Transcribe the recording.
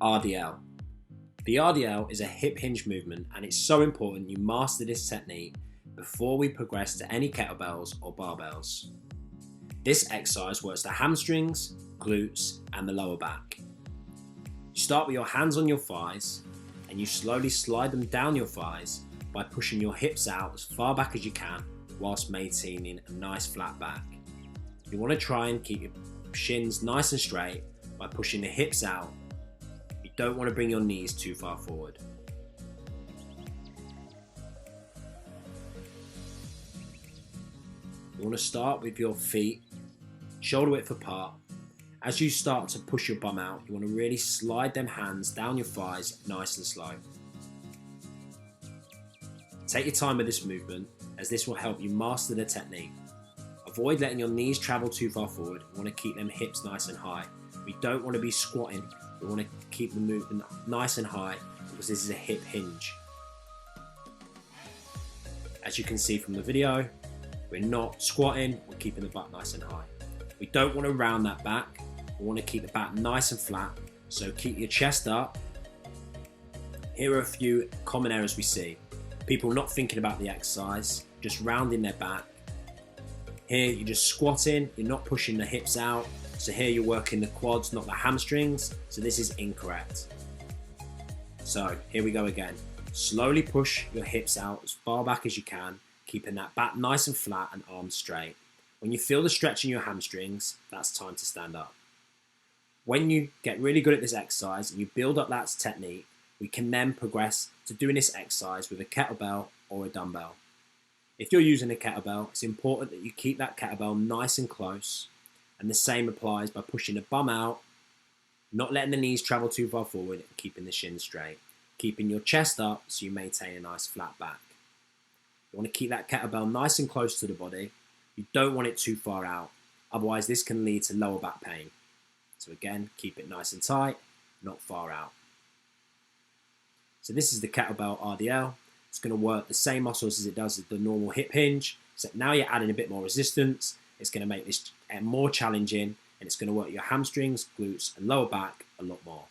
RDL. The RDL is a hip hinge movement, and it's so important you master this technique before we progress to any kettlebells or barbells. This exercise works the hamstrings, glutes and the lower back. You start with your hands on your thighs and you slowly slide them down your thighs by pushing your hips out as far back as you can whilst maintaining a nice flat back. You want to try and keep your shins nice and straight by pushing the hips out. You don't want to bring your knees too far forward. You want to start with your feet shoulder width apart. As you start to push your bum out, you want to really slide them hands down your thighs nice and slow. Take your time with this movement, as this will help you master the technique. Avoid letting your knees travel too far forward. You want to keep them hips nice and high. We don't want to be squatting. We want to keep the movement nice and high because this is a hip hinge. As you can see from the video, we're not squatting, we're keeping the butt nice and high. We don't want to round that back. We want to keep the back nice and flat. So keep your chest up. Here are a few common errors we see. People not thinking about the exercise, just rounding their back. Here you're just squatting, you're not pushing the hips out. So here you're working the quads, not the hamstrings. So this is incorrect. So here we go again. Slowly push your hips out as far back as you can, keeping that back nice and flat and arms straight. When you feel the stretch in your hamstrings, that's time to stand up. When you get really good at this exercise and you build up that technique, we can then progress to doing this exercise with a kettlebell or a dumbbell. If you're using a kettlebell, it's important that you keep that kettlebell nice and close, and the same applies by pushing the bum out, not letting the knees travel too far forward and keeping the shins straight. Keeping your chest up so you maintain a nice flat back. You want to keep that kettlebell nice and close to the body. You don't want it too far out, otherwise this can lead to lower back pain. So again, keep it nice and tight, not far out. So this is the kettlebell RDL. It's going to work the same muscles as it does with the normal hip hinge, except now you're adding a bit more resistance. It's going to make this more challenging, and it's going to work your hamstrings, glutes and lower back a lot more.